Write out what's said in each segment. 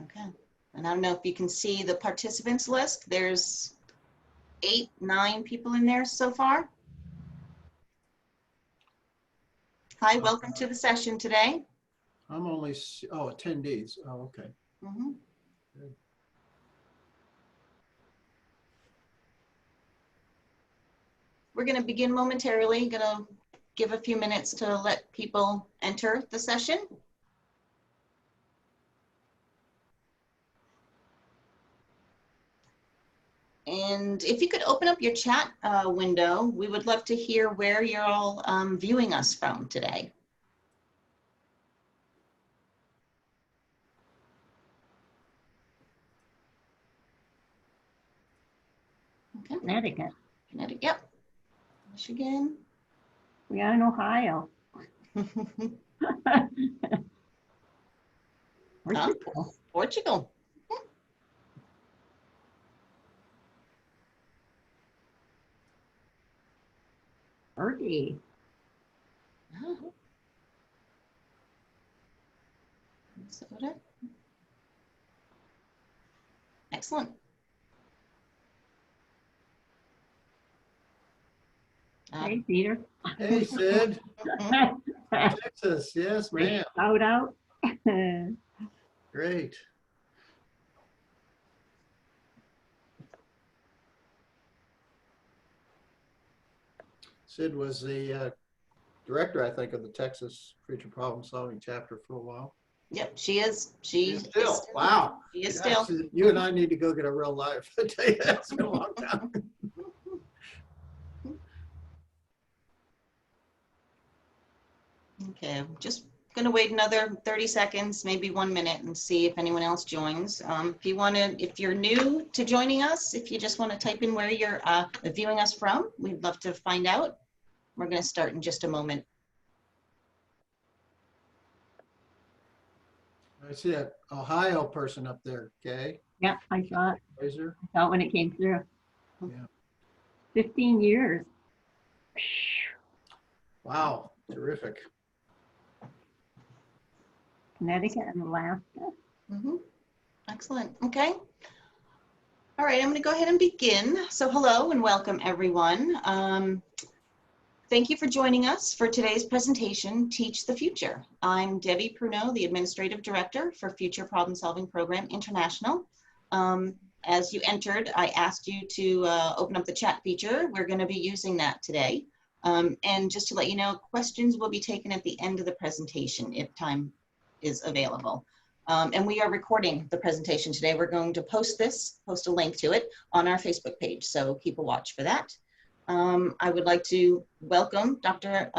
Okay. And I don't know if you can see the participants list. There's 8, 9 people in there so far. Hi, welcome to the session today. I'm only, attendees. Oh, okay. Mm-hmm. Good. We're going to begin momentarily. Going to give a few minutes to let people enter the session. And if you could open up your chat window, we would love to hear where you're all viewing us from today. Okay. Connecticut. Connecticut, yep. Michigan. We are in Ohio. Portugal. Portugal. Turkey. Oh. Minnesota. Excellent. Hey, Peter. Hey, Sid. Texas. Yes, ma'am. Shout out. Great. Sid was the director, I think, of the Texas Future Problem Solving chapter for a while. Yep, she is. She is still. Wow. She is Gosh, still. you and I need to go get a real life. I tell you, that's been a long time. Okay, just gonna wait another 30 seconds, maybe 1 minute, and see if anyone else joins. If you're new to joining us, if you just want to type in where you're viewing us from, we'd love to find out. We're gonna start in just a moment. I see that Ohio person up there, Kay. Yeah, I saw it. Razor. I saw it when it came through. Yeah. 15 years. Wow, terrific. Connecticut and Alaska. Mm-hmm. Excellent. Okay. All right, I'm going to go ahead and begin. So hello and welcome, everyone. Thank you for joining us for today's presentation, Teach the Future. I'm Debbie Pruneau, the Administrative Director for Future Problem Solving Program International. As you entered, I asked you to open up the chat feature. We're going to be using that today. And just to let you know, questions will be taken at the end of the presentation if time is available. And we are recording the presentation today. We're going to post a link to it on our Facebook page, so keep a watch for that. I would like to welcome Dr.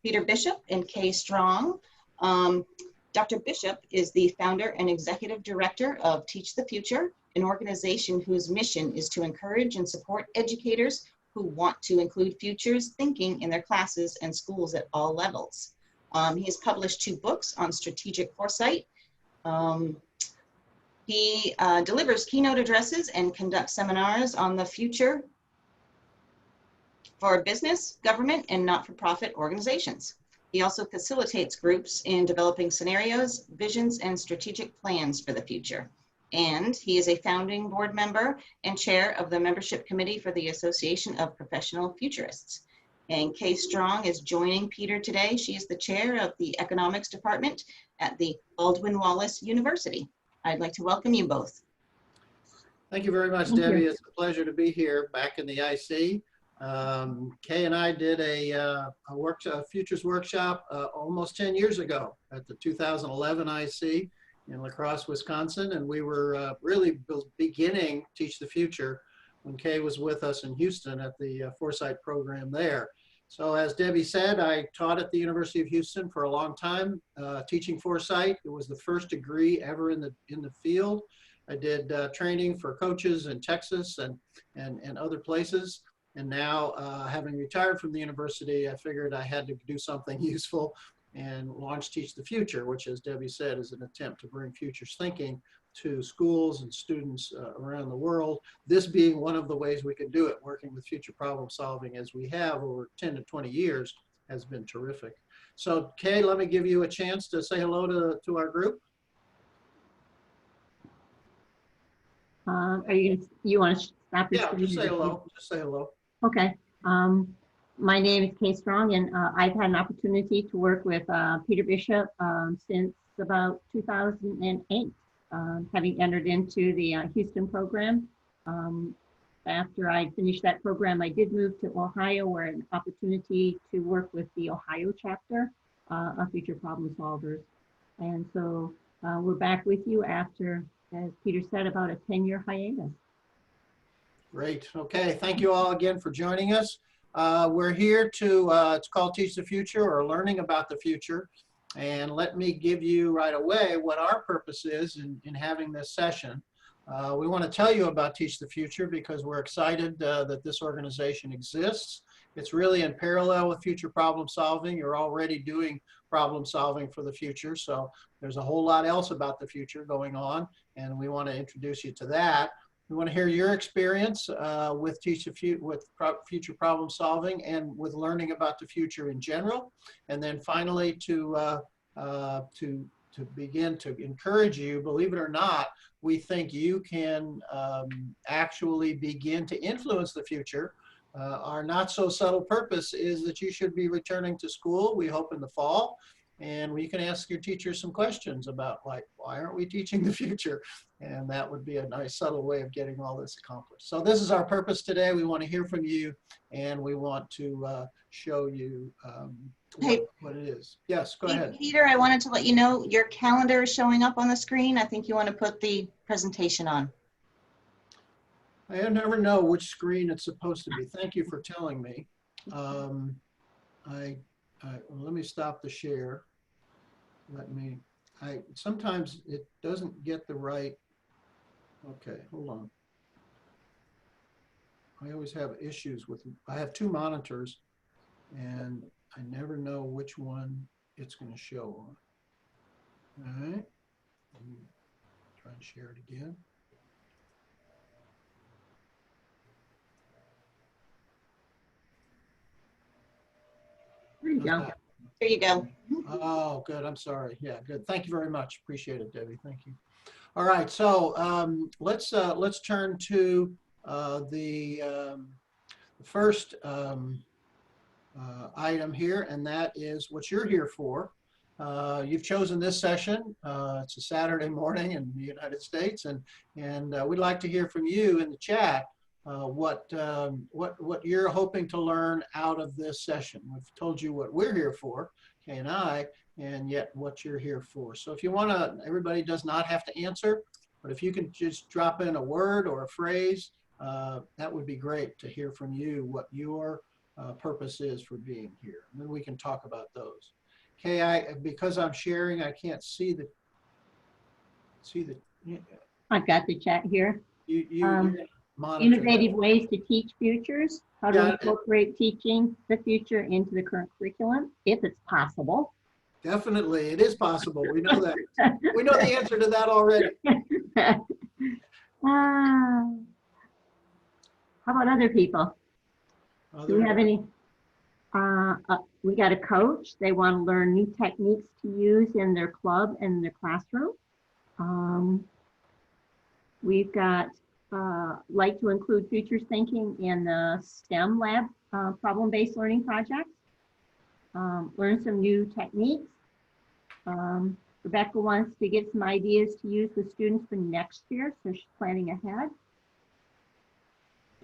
Peter Bishop and Kay Strong. Dr. Bishop is the founder and executive director of Teach the Future, an organization whose mission is to encourage and support educators who want to include futures thinking in their classes and schools at all levels. He has published 2 books on strategic foresight. He delivers keynote addresses and conducts seminars on the future for business, government, and not-for-profit organizations. He also facilitates groups in developing scenarios, visions, and strategic plans for the future. And he is a founding board member and chair of the membership committee for the Association of Professional Futurists. And Kay Strong is joining Peter today. She is the chair of the economics department at the Baldwin Wallace University. I'd like to welcome you both. Thank you very much, Thank Debbie. you. It's a pleasure to be here back in the IC. Kay and I did a futures workshop almost 10 years ago at the 2011 IC in La Crosse, Wisconsin, and we were really beginning Teach the Future when Kay was with us in Houston at the Foresight program there. So as Debbie said, I taught at the University of Houston for a long time, teaching Foresight. It was the first degree ever in the field. I did training for coaches in Texas and other places. And now, having retired from the university, I figured I had to do something useful and launch Teach the Future, which, as Debbie said, is an attempt to bring futures thinking to schools and students around the world. This being one of the ways we can do it, working with future problem solving as we have over 10 to 20 years has been terrific. So Kay, let me give you a chance to say hello to our group. Are you want to stop your Yeah, screen? just say hello. Just say hello. Okay. My name is Kay Strong, and I've had an opportunity to work with Peter Bishop since about 2008, having entered into the Houston program. Um, After I finished that program, I did move to Ohio, where an opportunity to work with the Ohio chapter of Future Problem Solvers. And so we're back with you after, as Peter said, about a 10-year hiatus. Great. Okay. Thank you all again for joining us. We're here to, it's called Teach the Future, or Learning About the Future. And let me give you right away what our purpose is in having this session. We want to tell you about Teach the Future because we're excited that this organization exists. It's really in parallel with future problem solving. You're already doing problem solving for the future. So there's a whole lot else about the future going on, and we want to introduce you to that. We want to hear your experience with future problem solving and with learning about the future in general. And then finally, to begin to encourage you, believe it or not, we think you can actually begin to influence the future. Our not so subtle purpose is that you should be returning to school, we hope in the fall. And we can ask your teachers some questions about, like, why aren't we teaching the future? And that would be a nice subtle way of getting all this accomplished. So this is our purpose today. We want to hear from you, and we want to show you what it is. Yes, go ahead. Peter, I wanted to let you know your calendar is showing up on the screen. I think you want to put the presentation on. I never know which screen it's supposed to be. Thank you for telling me. Let me stop the share. Sometimes it doesn't get the right, okay, hold on. I always have issues with, I have two monitors and I never know which one it's going to show on. All right, let me try and share it again. There you go. There you go. Oh, good. I'm sorry. Yeah, good. Thank you very much. Appreciate it, Debbie. Thank you. All right. So let's turn to the first item here, and that is what you're here for. You've chosen this session. It's a Saturday morning in the United States, and we'd like to hear from you in the chat. What you're hoping to learn out of this session. We've told you what we're here for, Kay and I, and yet what you're here for. So if you want to, everybody does not have to answer, but if you can just drop in a word or a phrase, that would be great to hear from you what your purpose is for being here. And then we can talk about those. Kay, because I'm sharing, I can't see the. I've got the chat here. Monitor. Innovative ways to teach futures, how to incorporate teaching the future into the current curriculum, if it's possible. Definitely, it is possible. We know that. We know the answer to that already. How about other people? Do we have any? We got a coach. They want to learn new techniques to use in their club and their classroom. We've got like to include futures thinking in the STEM lab problem-based learning projects. Learn some new techniques. Rebecca wants to get some ideas to use with students for next year, so she's planning ahead.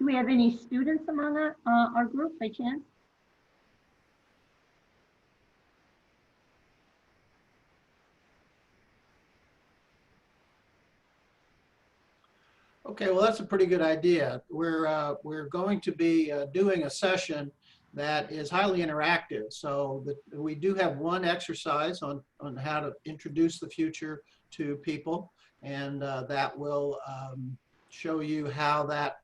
Do we have any students among our group by chance? Okay, well, that's a pretty good idea. We're going to be doing a session that is highly interactive. So we do have one exercise on how to introduce the future to people, and that will show you how that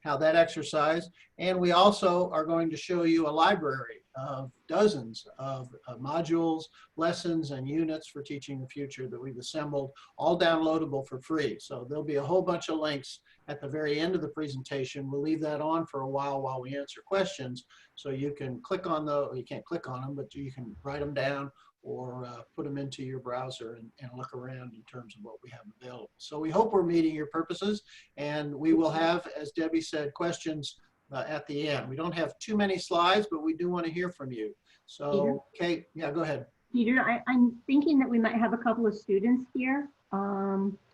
exercise. And we also are going to show you a library of dozens of modules, lessons, and units for teaching the future that we've assembled, all downloadable for free. So there'll be a whole bunch of links at the very end of the presentation. We'll leave that on for a while we answer questions. So you can click on those, you can't click on them, but you can write them down or put them into your browser and look around in terms of what we have available. So we hope we're meeting your purposes, and we will have, as Debbie said, questions at the end. We don't have too many slides, but we do want to hear from you. So, Kate, yeah, go ahead. Peter, I'm thinking that we might have a couple of students here.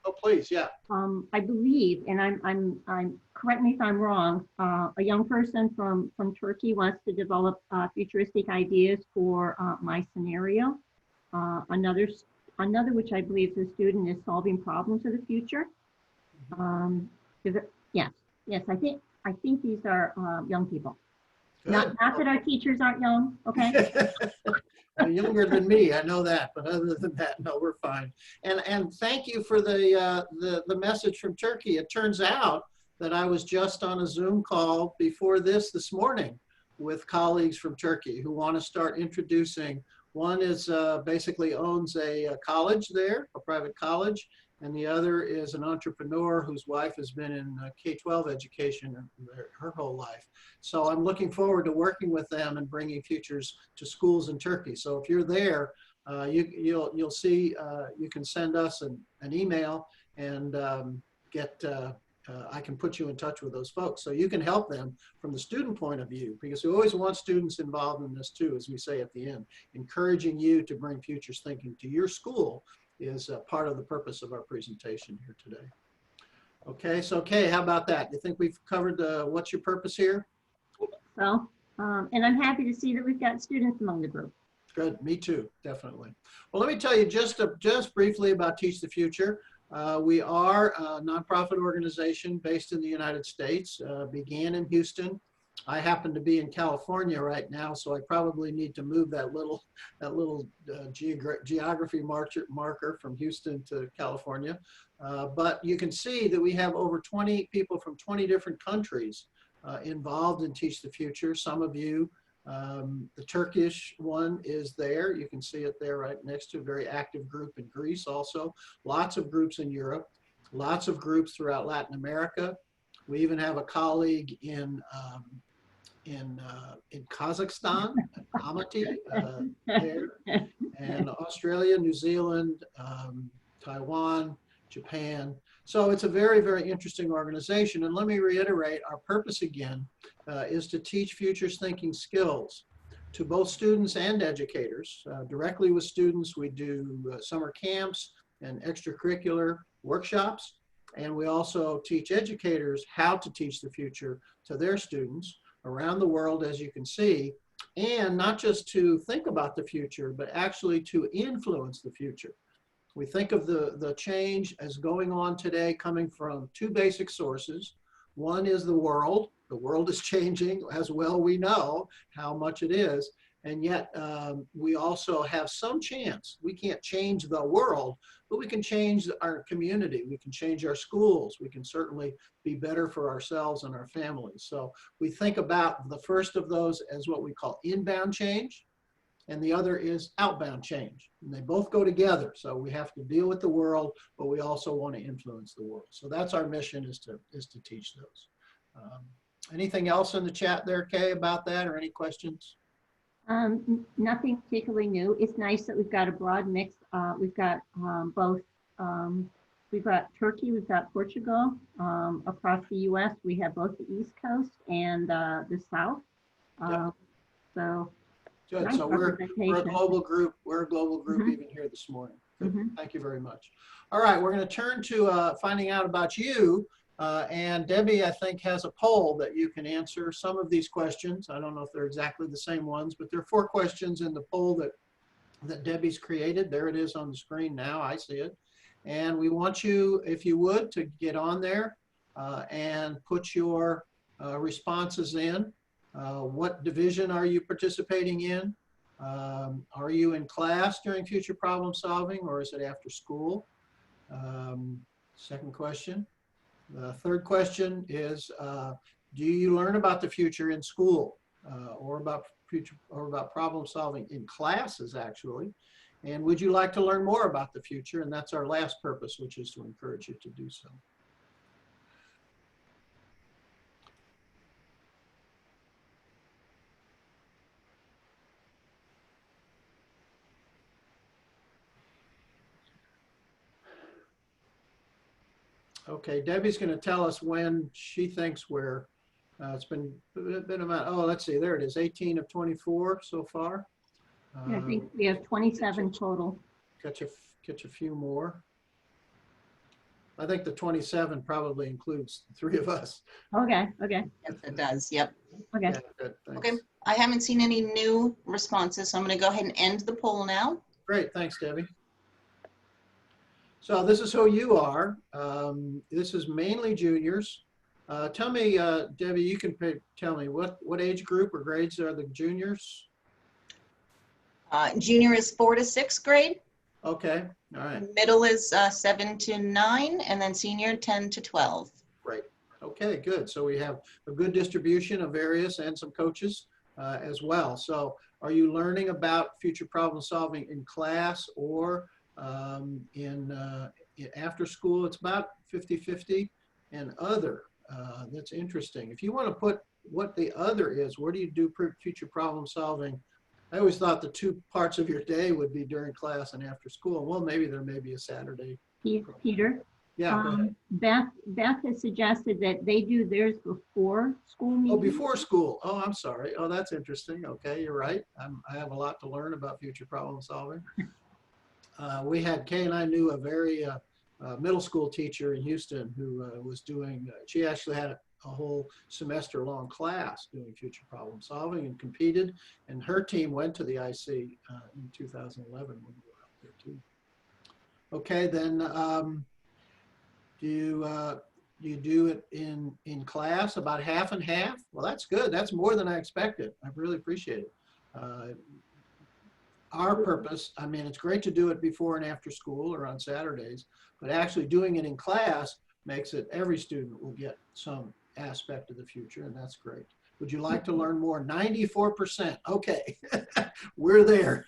Oh, please, yeah. I believe, and I'm correct me if I'm wrong, a young person from Turkey wants to develop futuristic ideas for my scenario. Another, which I believe is a student, is solving problems of the future. Yes, I think these are young people. Not that our teachers aren't young, okay? Younger than me, I know that, but other than that, no, we're fine. And thank you for the message from Turkey. It turns out that I was just on a Zoom call before this morning with colleagues from Turkey who want to start introducing. One is basically owns a college there, a private college, and the other is an entrepreneur whose wife has been in K-12 education her whole life. So I'm looking forward to working with them and bringing futures to schools in Turkey. So if you're there, you'll see, you can send us an email and I can put you in touch with those folks. So you can help them from the student point of view, because we always want students involved in this too, as we say at the end. Encouraging you to bring futures thinking to your school is part of the purpose of our presentation here today. Okay, so Kay, how about that? You think we've covered what's your purpose here? So, and I'm happy to see that we've got students among the group. Good, me too, definitely. Well, let me tell you just briefly about Teach the Future. We are a nonprofit organization based in the United States, began in Houston. I happen to be in California right now, so I probably need to move that little geography marker from Houston to California. But you can see that we have over 20 people from 20 different countries involved in Teach the Future. Some of you, the Turkish one is there. You can see it there right next to a very active group in Greece also. Lots of groups in Europe, lots of groups throughout Latin America. We even have a colleague in Kazakhstan, Almaty, there, and Australia, New Zealand, Taiwan, Japan. So it's a very, very interesting organization. And let me reiterate, our purpose again is to teach futures thinking skills to both students and educators. Directly with students, we do summer camps and extracurricular workshops. And we also teach educators how to teach the future to their students around the world, as you can see, and not just to think about the future, but actually to influence the future. We think of the change as going on today coming from two basic sources. One is the world. The world is changing, as well we know how much it is. And yet we also have some chance. We can't change the world, but we can change our community. We can change our schools. We can certainly be better for ourselves and our families. So we think about the first of those as what we call inbound change, and the other is outbound change. And they both go together. So we have to deal with the world, but we also want to influence the world. So that's our mission, is to teach those. Anything else in the chat there, Kay, about that, or any questions? Nothing particularly new. It's nice that we've got a broad mix. We've got both, we've got Turkey, we've got Portugal. Across the US, we have both the East Coast and the South. Yep. So good. Nice So we're a global group. We're a global group even here this morning. Good. Thank you very much. All right, we're going to turn to finding out about you. And Debbie, I think, has a poll that you can answer some of these questions. I don't know if they're exactly the same ones, but there are 4 questions in the poll that Debbie's created. There it is on the screen now. I see it. And we want you, if you would, to get on there and put your responses in. What division are you participating in? Are you in class during future problem solving, or is it after school? Second question. The third question is, do you learn about the future in school or about problem solving in classes, actually? And would you like to learn more about the future? And that's our last purpose, which is to encourage you to do so. Okay, Debbie's going to tell us when she thinks we're, it's been about, oh, let's see, there it is, 18 of 24 so far. Yeah, I think we have 27 total. Catch a few more. I think the 27 probably includes the three of us. Okay, okay, Yes, it does. Yep. okay. Yeah, good, thanks. Okay. I haven't seen any new responses, so I'm going to go ahead and end the poll now. Great, thanks, Debbie. So this is who you are. This is mainly juniors. Tell me, Debbie, you can tell me what age group or grades are the juniors? Junior is 4 to 6th grade. Okay, all right, Middle is 7 to 9, and then senior 10 to 12. great. Okay, good. So we have a good distribution of various and some coaches as well. So are you learning about future problem solving in class or in after school? It's about 50-50 and other. That's interesting. If you want to put what the other is, where do you do future problem solving? I always thought the two parts of your day would be during class and after school. Well, maybe there may be a Saturday. Peter? Yeah, go ahead. Beth has suggested that they do theirs before school meetings. Oh, before school. Oh, I'm sorry. Oh, that's interesting. Okay, you're right. I have a lot to learn about future problem solving. Kay and I knew a very middle school teacher in Houston who was doing, she actually had a whole semester long class doing future problem solving and competed. And her team went to the IC in 2011 when we were out there too. Okay, then do you do it in class about half and half? Well, that's good. That's more than I expected. I really appreciate it. Our purpose, I mean, it's great to do it before and after school or on Saturdays, but actually doing it in class makes it every student will get some aspect of the future, and that's great. Would you like to learn more? 94%. Okay, we're there.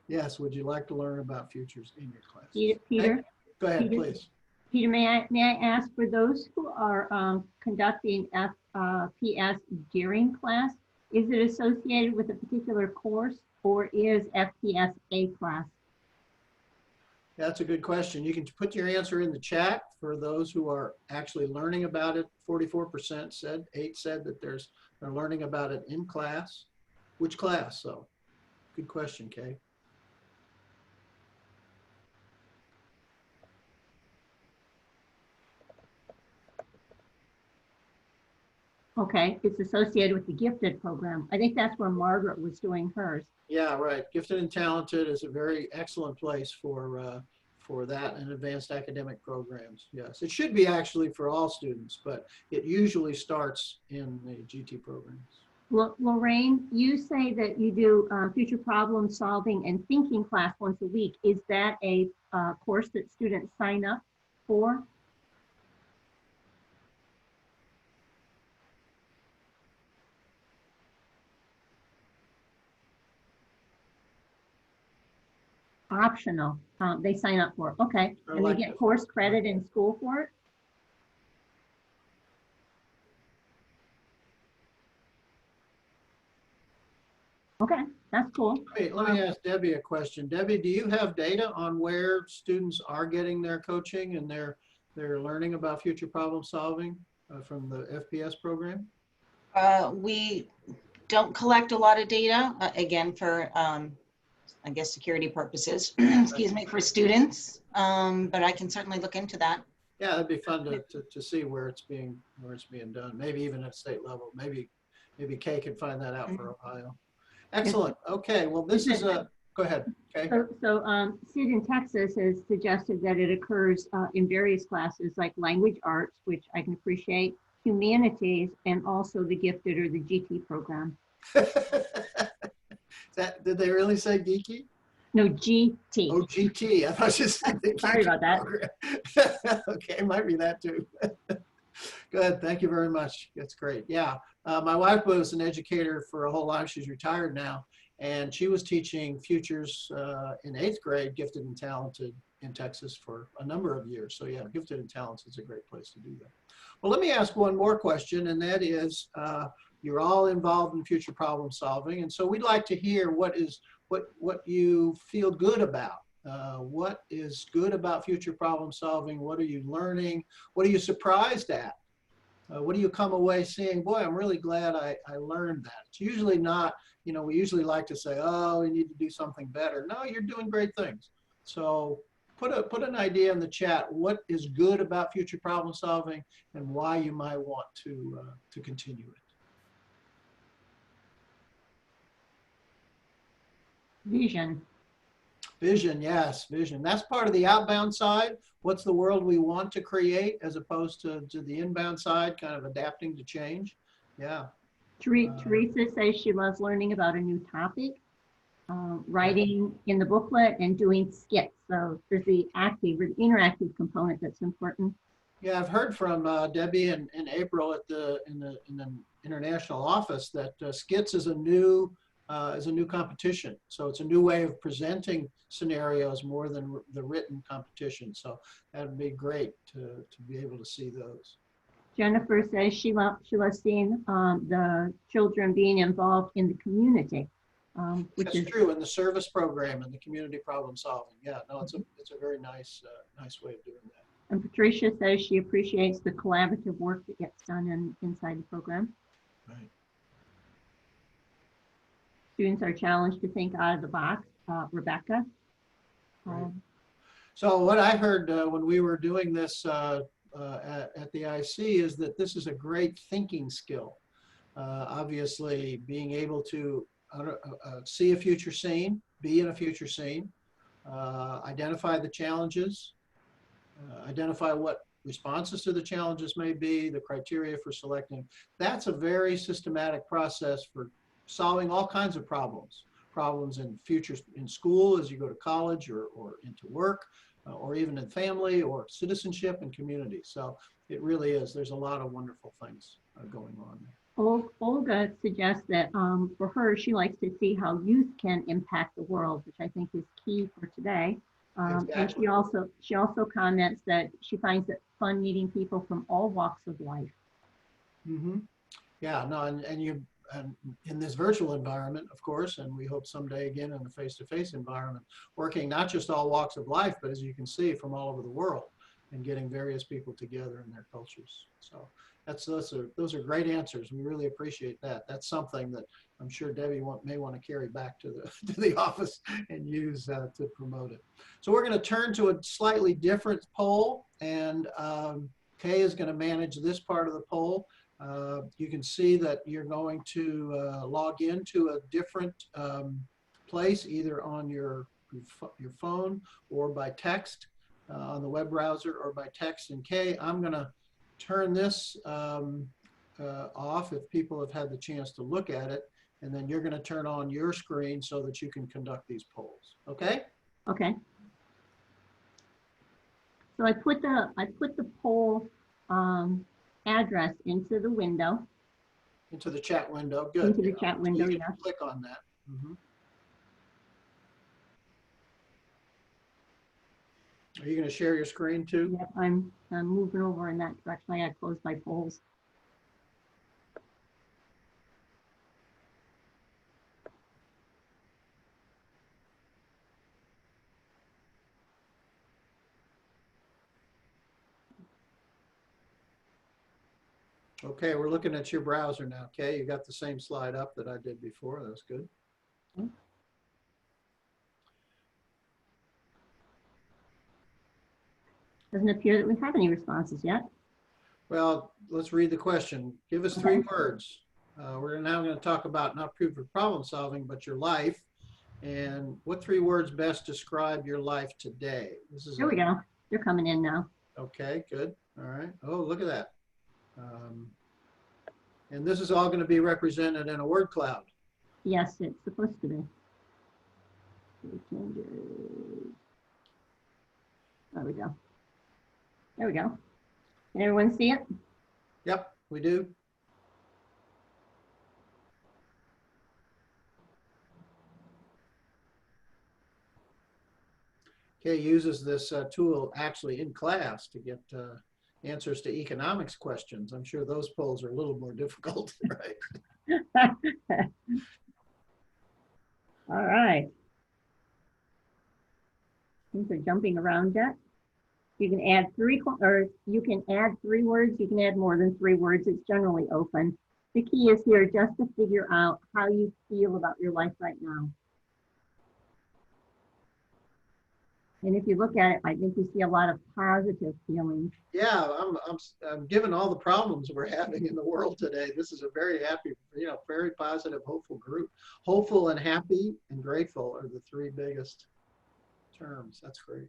Yes, would you like to learn about futures in your class? Peter? Go ahead, Peter? please. Peter, may I ask, for those who are conducting FPS during class, is it associated with a particular course or is FPS a class? That's a good question. You can put your answer in the chat for those who are actually learning about it. 44% said, 8 said that they're learning about it in class. Which class? So good question, Kay. Okay, it's associated with the gifted program. I think that's where Margaret was doing hers. Yeah, right. Gifted and Talented is a very excellent place for that and advanced academic programs. Yes, it should be actually for all students, but it usually starts in the GT programs. Well, Lorraine, you say that you do future problem solving and thinking class once a week. Is that a course that students sign up for? Optional. They sign up for it. Okay. And they get course credit in school for it? Okay, that's cool. Let me ask Debbie a question. Debbie, do you have data on where students are getting their coaching and they're learning about future problem solving from the FPS program? We don't collect a lot of data, again, for, I guess, security purposes, excuse me, for students, but I can certainly look into that. Yeah, that'd be fun to see where it's being done. Maybe even at state level. Maybe Kay can find that out for Ohio. Excellent. Okay. Well, this is a. Go ahead. Okay. So Sid in Texas has suggested that it occurs in various classes like language arts, which I can appreciate, humanities, and also the gifted or the GT program. Did they really say geeky? No, GT. Oh, GT. I thought you said Sorry about that. Okay, might be that too. Good. Thank you very much. That's great. Yeah. My wife was an educator for a whole life. She's retired now. And she was teaching futures in 8th grade, gifted and talented in Texas for a number of years. So yeah, gifted and talented is a great place to do that. Well, let me ask one more question, and that is, you're all involved in future problem solving. And so we'd like to hear what you feel good about What is good about future problem solving? What are you learning? What are you surprised at? What do you come away seeing? Boy, I'm really glad I learned that. It's usually not, we usually like to say, oh, we need to do something better. No, you're doing great things. So put an idea in the chat. What is good about future problem solving and why you might want to continue it. Vision. Vision, yes, vision. That's part of the outbound side. What's the world we want to create as opposed to the inbound side, kind of adapting to change. Yeah. Teresa says she loves learning about a new topic, writing in the booklet and doing skits. So there's the active or the interactive component that's important. Yeah, I've heard from Debbie and April in the international office that skits is a new competition. So it's a new way of presenting scenarios more than the written competition. So that would be great to be able to see those. Jennifer says she loves seeing the children being involved in the community. Which That's is true, in the service program and the community problem solving. Yeah, no, it's a very nice way of doing that. And Patricia says she appreciates the collaborative work that gets done inside the program. Right. Students are challenged to think out of the box. Rebecca. Right. So what I heard when we were doing this at the IC is that this is a great thinking skill. Obviously, being able to see a future scene, be in a future scene, identify the challenges, identify what responses to the challenges may be, the criteria for selecting. That's a very systematic process for solving all kinds of problems. Problems in future in school as you go to college or into work, or even in family or citizenship and community. So it really is. There's a lot of wonderful things going on there. Olga suggests that for her, she likes to see how youth can impact the world, which I think is key for today. Exactly. And she also comments that she finds it fun meeting people from all walks of life. Mm-hmm. Yeah, no, and in this virtual environment, of course, and we hope someday again in a face-to-face environment, working not just all walks of life, but as you can see from all over the world, and getting various people together in their cultures. So those are great answers. We really appreciate that. That's something that I'm sure Debbie may want to carry back to the office and use to promote it. So we're going to turn to a slightly different poll, and Kay is going to manage this part of the poll. You can see that you're going to log into a different place, either on your phone or by text on the web browser or by text. And Kay, I'm going to turn this off if people have had the chance to look at it, and then you're going to turn on your screen so that you can conduct these polls. Okay? Okay. So I put the poll address into the window. Into the chat window. Good. Into the chat window, you yeah. can click on that. Mm-hmm. Are you going to share your screen too? Yep, I'm moving over in that direction. I gotta close my polls. Okay, we're looking at your browser now. Okay, you got the same slide up that I did before. That's good. Okay. Doesn't appear that we have any responses yet. Well, let's read the question. Give us 3 words. We're now going to talk about not proof of problem solving, but your life. And what 3 words best describe your life today? Here we go. They're coming in now. Okay, good. All right. Oh, look at that. And this is all going to be represented in a word cloud. Yes, it's supposed to be. There we go. There we go. Can everyone see it? Yep, we do. Kay uses this tool actually in class to get answers to economics questions. I'm sure those polls are a little more difficult, right? All right. jumping around yet. You can add you can add 3 words. You can add more than 3 words. It's generally open. The key is here just to figure out how you feel about your life right now. And if you look at it, I think you see a lot of positive feelings. Yeah, I'm given all the problems we're having in the world today. This is a very happy, very positive, hopeful group. Hopeful and happy and grateful are the 3 biggest terms. That's great.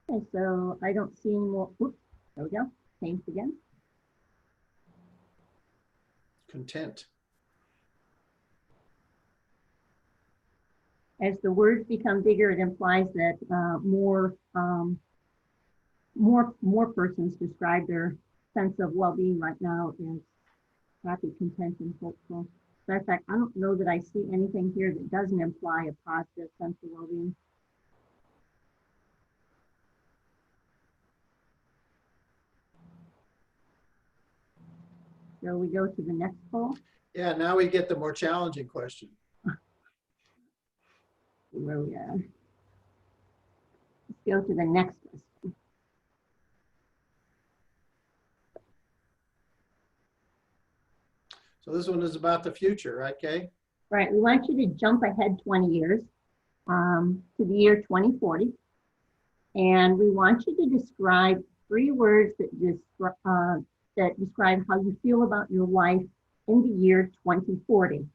Okay, so I don't see any more. Oops, there we go. Changed again. Content. As the words become bigger, it implies that more persons describe their sense of well-being right now as happy, content, and hopeful. In fact, I don't know that I see anything here that doesn't imply a positive sense of well-being. So we go to the next poll. Yeah, now we get the more challenging question. Where we are. Let's go to the next question. So this one is about the future, right, Kay? Right, we want you to jump ahead 20 years to the year 2040. And we want you to describe 3 words that describe how you feel about your life in the year 2040. So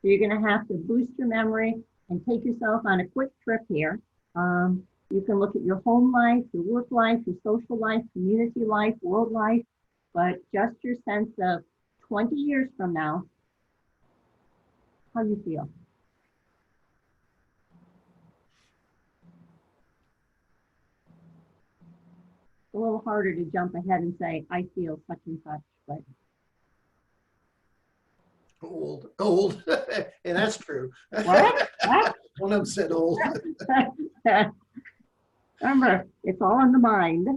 you're going to have to boost your memory and take yourself on a quick trip here. You can look at your home life, your work life, your social life, community life, world life, but just your sense of 20 years from now, how you feel. It's a little harder to jump ahead and say, I feel such and such, but. Old. And that's true. What? What? One of them said old. Remember, it's all in the mind.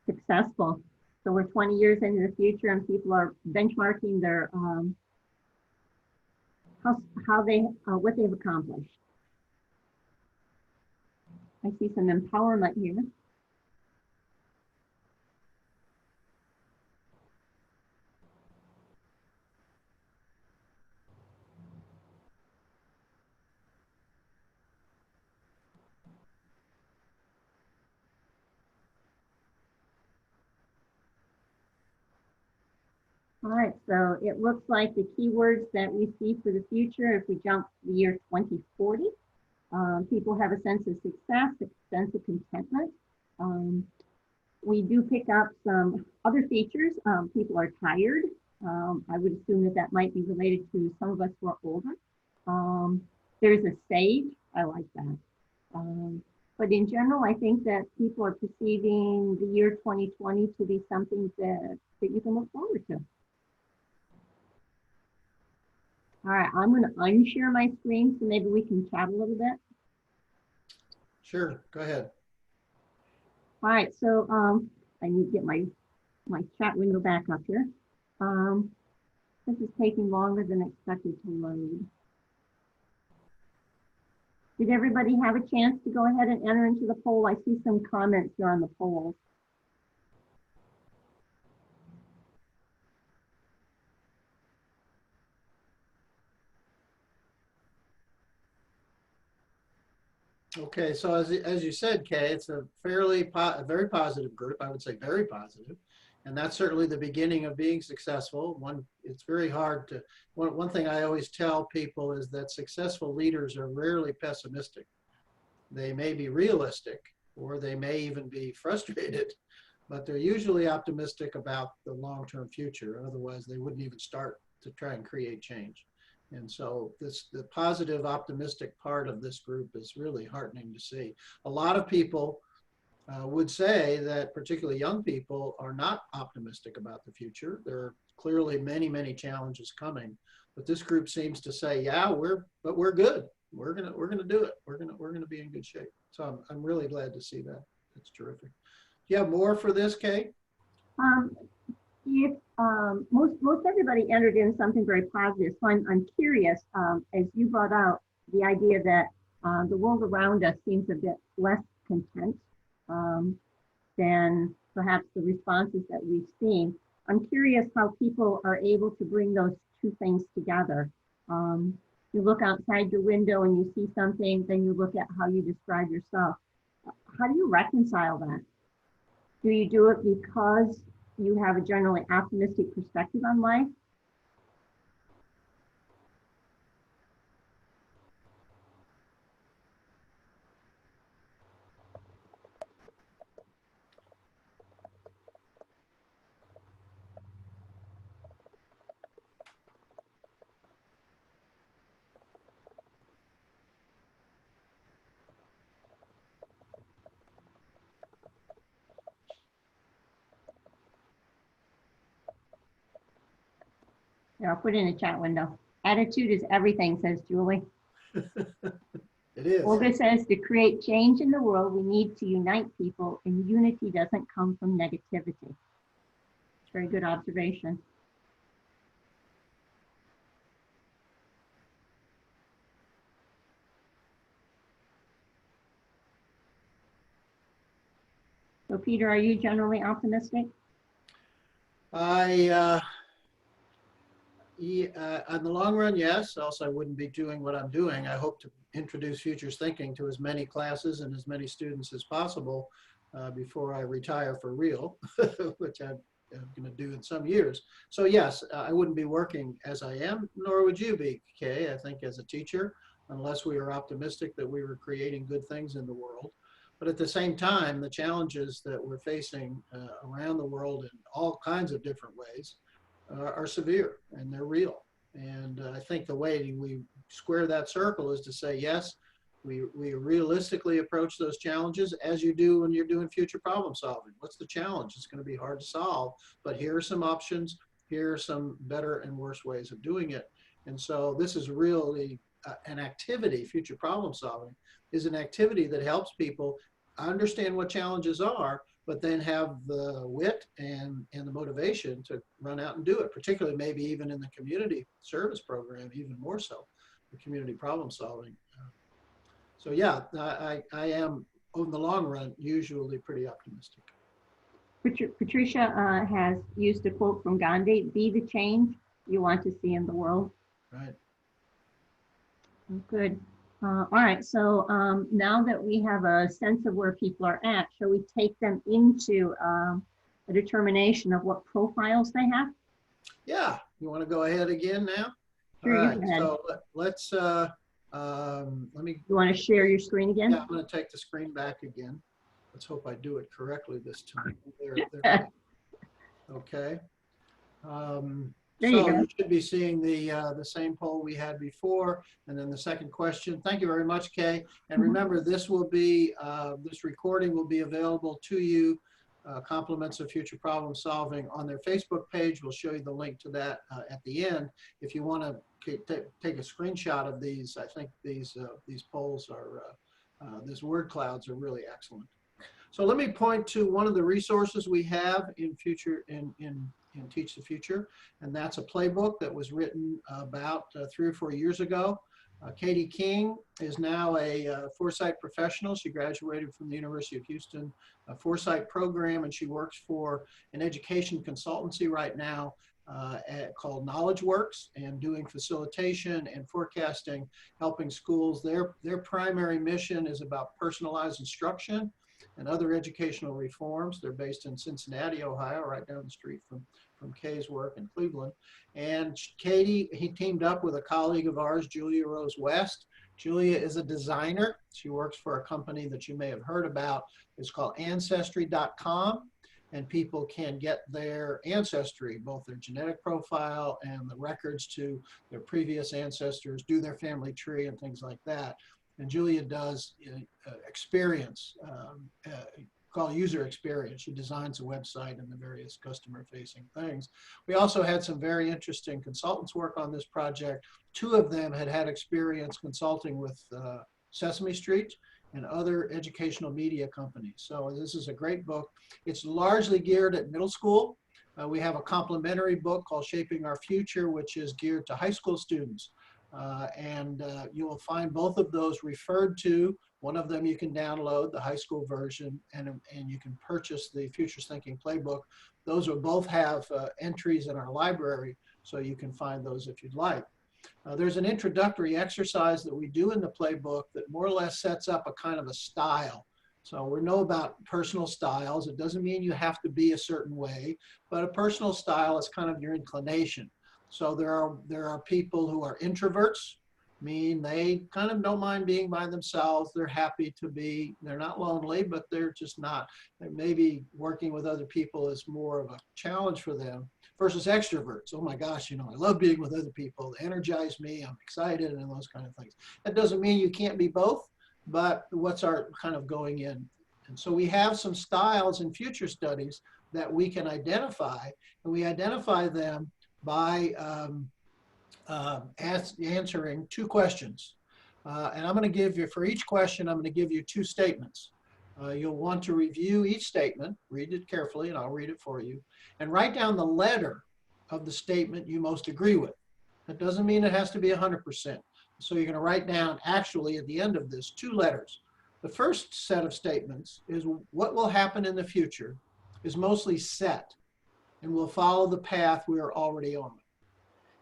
Successful. So we're 20 years into the future and people are benchmarking their what they've accomplished. I see some empowerment here. All right, so it looks like the keywords that we see for the future, if we jump to the year 2040, people have a sense of success, a sense of contentment. We do pick up some other features. People are tired. I would assume that that might be related to some of us who are older. There's a sage. I like that. But in general, I think that people are perceiving the year 2020 to be something that you can look forward to. All right, I'm going to unshare my screen so maybe we can chat a little bit. Sure, go ahead. All right, so I need to get my chat window back up here. This is taking longer than expected to load. Did everybody have a chance to go ahead and enter into the poll? I see some comments here on the poll. Okay, so as you said, Kay, it's a very positive group. I would say very positive. And that's certainly the beginning of being successful. It's very hard to, one thing I always tell people is that successful leaders are rarely pessimistic. They may be realistic, or they may even be frustrated, but they're usually optimistic about the long-term future. Otherwise, they wouldn't even start to try and create change. And so the positive, optimistic part of this group is really heartening to see. A lot of people would say that particularly young people are not optimistic about the future. There are clearly many, many challenges coming, but this group seems to say, yeah, we're good. We're gonna do it. We're gonna be in good shape. So I'm really glad to see that. That's terrific. Do you have more for this, Kate? Um, if most everybody entered in something very positive, so I'm curious, as you brought out the idea that the world around us seems a bit less content than perhaps the responses that we've seen. I'm curious how people are able to bring those two things together. You look outside your window and you see something, then you look at how you describe yourself. How do you reconcile that? Do you do it because you have a generally optimistic perspective on life? Here, I'll put it in the chat window. Attitude is everything, says Julie. It is. Olga says, to create change in the world, we need to unite people, and unity doesn't come from negativity. It's a very good observation. So Peter, are you generally optimistic? In the long run, yes, else I wouldn't be doing what I'm doing. I hope to introduce futures thinking to as many classes and as many students as possible before I retire for real, which I'm going to do in some years. So yes, I wouldn't be working as I am, nor would you be, Kay, I think, as a teacher, unless we were optimistic that we were creating good things in the world. But at the same time, the challenges that we're facing around the world in all kinds of different ways are severe, and they're real. And I think the way we square that circle is to say, yes, we realistically approach those challenges as you do when you're doing future problem solving. What's the challenge? It's going to be hard to solve, but here are some options. Here are some better and worse ways of doing it. And so this is really an activity. Future problem solving is an activity that helps people understand what challenges are, but then have the wit and the motivation to run out and do it, particularly maybe even in the community service program, even more so, the community problem solving. So yeah, I am, in the long run, usually pretty optimistic. Patricia has used a quote from Gandhi, be the change you want to see in the world. Right. Good. All right, so now that we have a sense of where people are at, shall we take them into a determination of what profiles they have? Yeah, you want to go ahead again now? Sure, all right, you go ahead. so let's, let me. You want to share your screen again? Yeah, I'm going to take the screen back again. Let's hope I do it correctly this time. There. Okay. There you So go. you should be seeing the same poll we had before, and then the second question. Thank you very much, Kay. And remember, this will be this recording will be available to you. Compliments of Future Problem Solving on their Facebook page. We'll show you the link to that at the end. If you want to take a screenshot of these, I think these polls are these word clouds are really excellent. So let me point to one of the resources we have in Teach the Future, and that's a playbook that was written about 3 or 4 years ago. Katie King is now a Foresight professional. She graduated from the University of Houston Foresight program, and she works for an education consultancy right now called Knowledge Works, and doing facilitation and forecasting, helping schools. Their primary mission is about personalized instruction and other educational reforms. They're based in Cincinnati, Ohio, right down the street from Kay's work in Cleveland. And Katie, he teamed up with a colleague of ours, Julia Rose West. Julia is a designer. She works for a company that you may have heard about. It's called Ancestry.com, and people can get their ancestry, both their genetic profile and the records to their previous ancestors, do their family tree and things like that. And Julia does experience, called user experience. She designs a website and the various customer facing things. We also had some very interesting consultants work on this project. 2 of them had experience consulting with Sesame Street and other educational media companies. So this is a great book. It's largely geared at middle school. We have a complementary book called Shaping Our Future, which is geared to high school students. You will find both of those referred to. One of them you can download, the high school version, and you can purchase the Futures Thinking Playbook. Those will both have entries in our library, so you can find those if you'd like. There's an introductory exercise that we do in the playbook that more or less sets up a kind of a style. So we know about personal styles. It doesn't mean you have to be a certain way, but a personal style is kind of your inclination. So there are people who are introverts, mean they kind of don't mind being by themselves. They're happy to be, they're not lonely, but they're just not. Maybe working with other people is more of a challenge for them versus extroverts. Oh my gosh, I love being with other people. They energize me, I'm excited, and those kind of things. That doesn't mean you can't be both, but what's our kind of going in? And so we have some styles in future studies that we can identify, and we identify them by answering two questions. And I'm going to give you, for each question, I'm going to give you two statements. You'll want to review each statement, read it carefully, and I'll read it for you, and write down the letter of the statement you most agree with. That doesn't mean it has to be 100%. So you're going to write down, actually, at the end of this, two letters. The first set of statements is what will happen in the future is mostly set and will follow the path we are already on.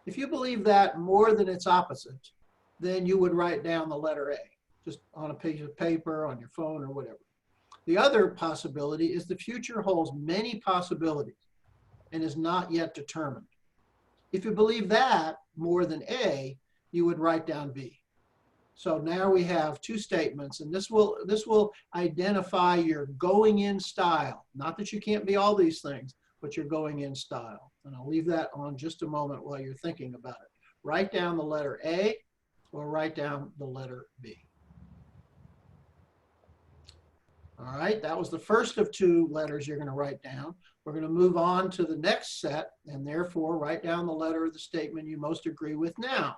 If you believe that more than its opposite, then you would write down the letter A, just on a piece of paper, on your phone, or whatever. The other possibility is the future holds many possibilities and is not yet determined. If you believe that more than A, you would write down B. So now we have two statements, and this will identify your going in style. Not that you can't be all these things, but your going in style. And I'll leave that on just a moment while you're thinking about it. Write down the letter A or write down the letter B. All right, that was the first of two letters you're going to write down. We're going to move on to the next set, and therefore write down the letter of the statement you most agree with now.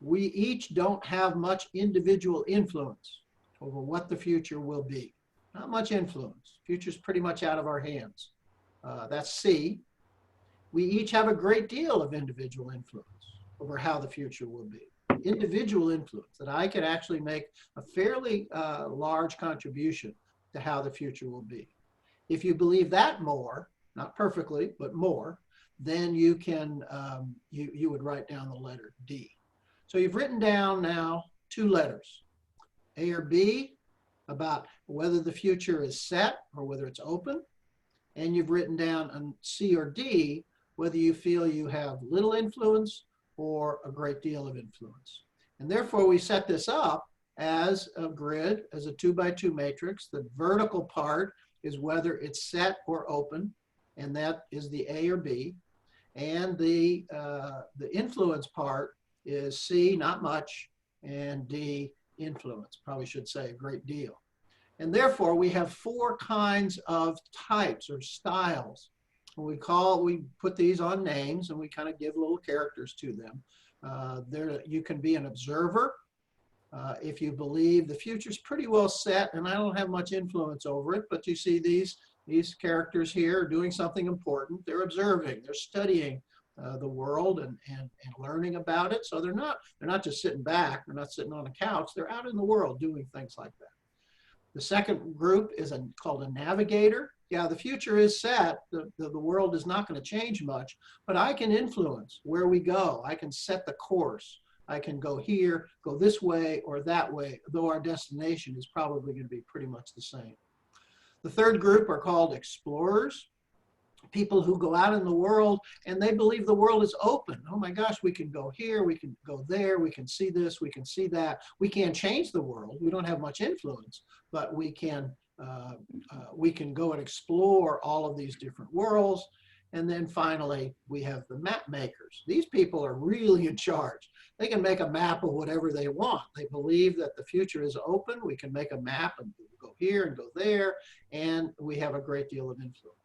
We each don't have much individual influence over what the future will be. Not much influence. Future's pretty much out of our hands. That's C. We each have a great deal of individual influence over how the future will be. Individual influence, that I can actually make a fairly large contribution to how the future will be. If you believe that more, not perfectly, but more, then you can, you would write down the letter D. So you've written down now two letters, A or B, about whether the future is set or whether it's open. And you've written down on C or D, whether you feel you have little influence or a great deal of influence. And therefore we set this up as a grid, as a 2x2 matrix. The vertical part is whether it's set or open, and that is the A or B. And the influence part is C, not much, and D, influence. Probably should say a great deal. And therefore, we have four kinds of types or styles. We put these on names, and we kind of give little characters to them. You can be an observer. If you believe the future's pretty well set, and I don't have much influence over it, but you see these characters here are doing something important. They're observing, they're studying the world and learning about it. So they're not just sitting back, they're not sitting on a couch, they're out in the world doing things like that. The second group is called a navigator. Yeah, the future is set. The world is not going to change much, but I can influence where we go. I can set the course. I can go here, go this way or that way, though our destination is probably going to be pretty much the same. The third group are called explorers. People who go out in the world and they believe the world is open. Oh my gosh, we can go here, we can go there, we can see this, we can see that. We can't change the world. We don't have much influence, but we can go and explore all of these different worlds. And then finally, we have the map makers. These people are really in charge. They can make a map of whatever they want. They believe that the future is open. We can make a map and go here and go there, and we have a great deal of influence.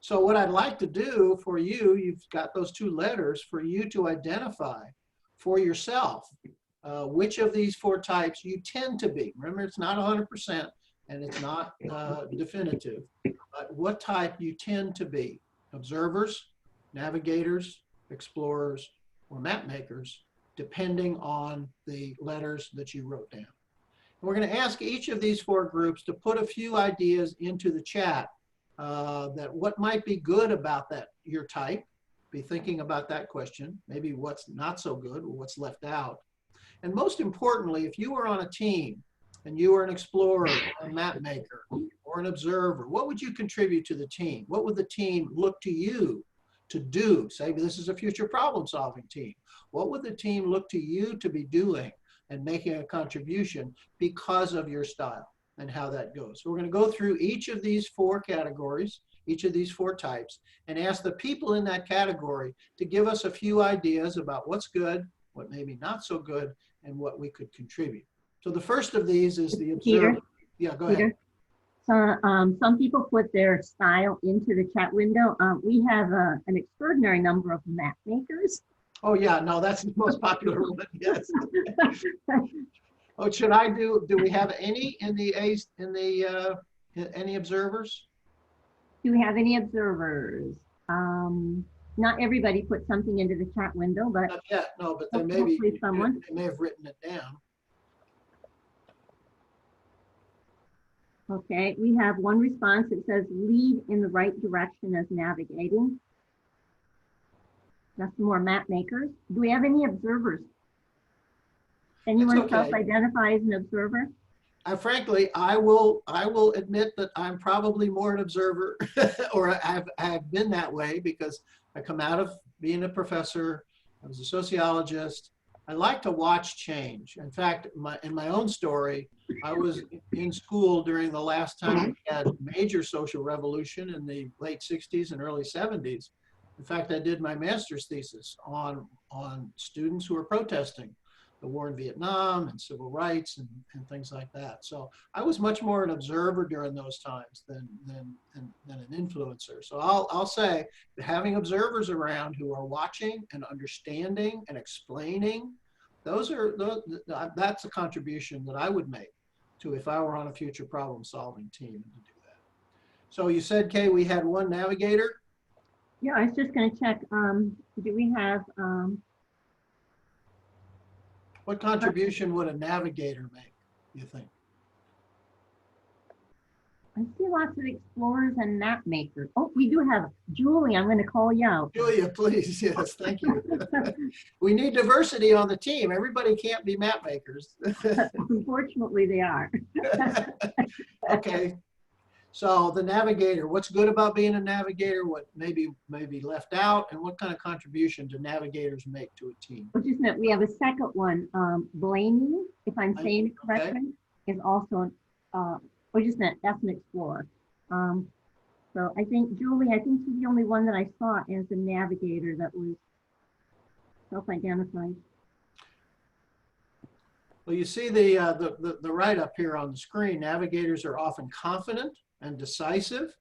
So what I'd like to do for you, you've got those two letters, for you to identify for yourself which of these four types you tend to be. Remember, it's not 100% and it's not definitive, but what type you tend to be. Observers, navigators, explorers, or map makers, depending on the letters that you wrote down. And we're going to ask each of these four groups to put a few ideas into the chat that what might be good about that, your type. Be thinking about that question, maybe what's not so good or what's left out. And most importantly, if you were on a team and you were an explorer, or a map maker, or an observer, what would you contribute to the team? What would the team look to you to do? Say this is a future problem-solving team. What would the team look to you to be doing and making a contribution because of your style and how that goes? So we're going to go through each of these four categories, each of these four types, and ask the people in that category to give us a few ideas about what's good, what maybe not so good, and what we could contribute. So the first of these is the observer. Peter? Yeah, go ahead. Peter? So some people put their style into the chat window. We have an extraordinary number of map makers. Oh yeah, no, that's the most popular one, yes. Oh, should I do we have any in the any observers? Do we have any observers? Not everybody put something into the chat window, but Not yet, no, but they hopefully someone. may have written it down. Okay, we have one response that says lead in the right direction as navigating. That's more map makers. Do we have any observers? Anyone okay. self-identify as an observer? Frankly, I will admit that I'm probably more an observer, or I've been that way because I come out of being a professor. I was a sociologist. I like to watch change. In fact, in my own story, I was in school during the last time we had major social revolution in the late 60s and early 70s. In fact, I did my master's thesis on students who were protesting the war in Vietnam and civil rights and things like that. So I was much more an observer during those times than an influencer. So I'll say that having observers around who are watching and understanding and explaining, that's a contribution that I would make to if I were on a future problem-solving team to do that. So you said, Kay, we had one navigator. Yeah, I was just going to check. Do we have? What contribution would a navigator make, you think? I see lots of explorers and map makers. Oh, we do have Julie. I'm going to call you out. Julia, please. Yes, thank you. We need diversity on the team. Everybody can't be map makers. Unfortunately, they are. Okay. So the navigator, what's good about being a navigator? What maybe left out, and what kind of contribution do navigators make to a team? Which is that we have a second one. Blaming, if I'm saying it correctly, is also that's an explorer. So I think Julie, I think she's the only one that I saw as a navigator that was self-identified. Well, you see the write-up here on the screen. Navigators are often confident and decisive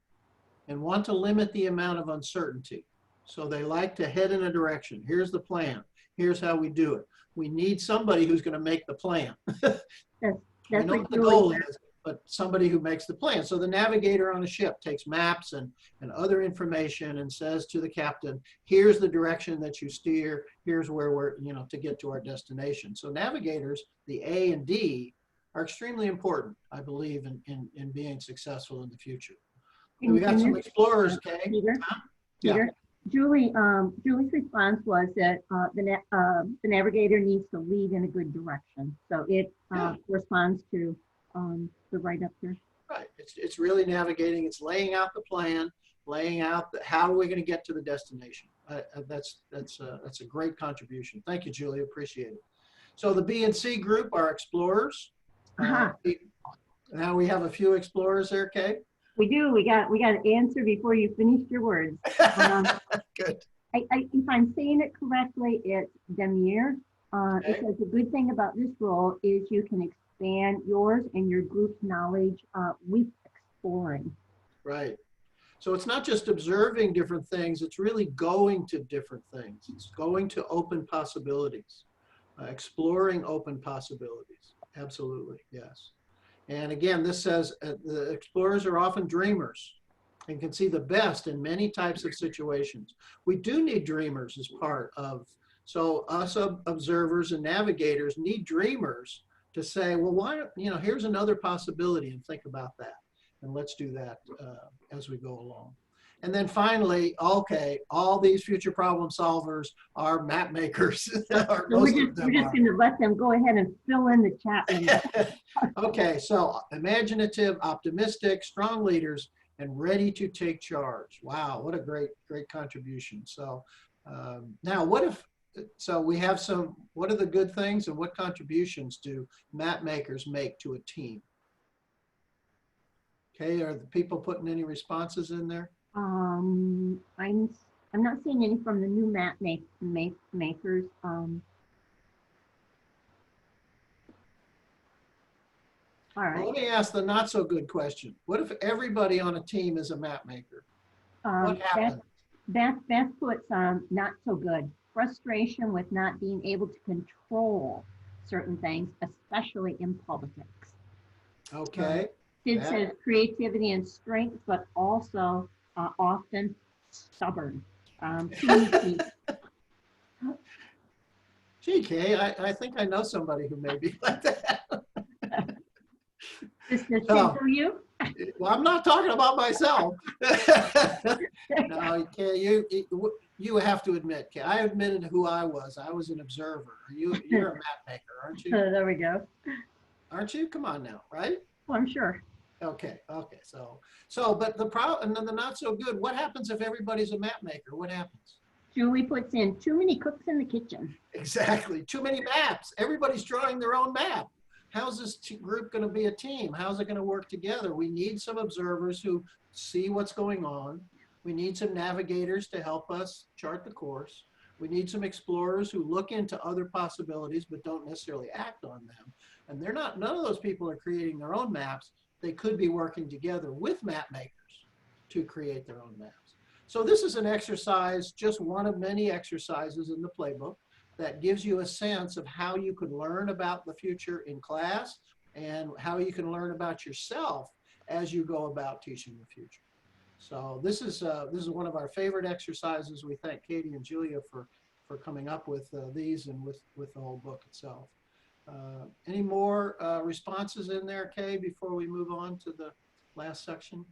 and want to limit the amount of uncertainty. So they like to head in a direction. Here's the plan. Here's how we do it. We need somebody who's going to make the plan. That's I know what the goal is, but somebody who makes the plan. So the navigator on a ship takes maps and other information and says to the captain, here's the direction that you steer. Here's where we're, to get to our destination. So navigators, the A and D, are extremely important, I believe, in being successful in the future. And we got some explorers, Kay. Peter, Yeah. Peter, Julie's response was that the navigator needs to lead in a good direction. So it corresponds to the write-up here. Right. It's really navigating. It's laying out the plan, laying out how are we going to get to the destination. That's a great contribution. Thank you, Julie. Appreciate it. So the B and C group are explorers. Now we have a few explorers there, Kay. We do. We got an answer before you finished your words. Good. If I'm saying it correctly, it's Demir. It says the good thing about this role is you can expand yours and your group's knowledge with exploring. Right. So it's not just observing different things, it's really going to different things. It's going to open possibilities. exploring open possibilities. Absolutely, yes. And again, this says the explorers are often dreamers and can see the best in many types of situations. We do need dreamers as part of, so us observers and navigators need dreamers to say, well, why, here's another possibility, and think about that. And let's do that as we go along. And then finally, okay, all these future problem solvers are map makers. So we're just going to let them go ahead and fill in the chat window. Okay, so imaginative, optimistic, strong leaders, and ready to take charge. Wow, what a great contribution. So now so we have what are the good things and what contributions do map makers make to a team? Okay, are the people putting any responses in there? I'm not seeing any from the new map makers. All right. Well, let me ask the not so good question. What if everybody on a team is a map maker? What happens? Beth puts not so good. Frustration with not being able to control certain things, especially in politics. Okay. Sid says creativity and strength, but also often stubborn. Gee, Kay, I think I know somebody who may be like that. Is this Sid for you? Well, I'm not talking about myself. No, Kay, you have to admit, Kay, I admitted who I was. I was an observer. You're a map maker, aren't you? There we go. Aren't you? Come on now, right? Well, I'm sure. Okay. So, but the problem, and then the not so good, what happens if everybody's a map maker? What happens? Julie puts in too many cooks in the kitchen. Exactly. Too many maps. Everybody's drawing their own map. How's this group going to be a team? How's it going to work together? We need some observers who see what's going on. We need some navigators to help us chart the course. We need some explorers who look into other possibilities but don't necessarily act on them. And none of those people are creating their own maps. They could be working together with map makers to create their own maps. So this is an exercise, just one of many exercises in the playbook that gives you a sense of how you can learn about the future in class and how you can learn about yourself as you go about teaching the future. So this is one of our favorite exercises. We thank Katie and Julia for coming up with these and with the whole book itself. Any more responses in there, Kay, before we move on to the last section?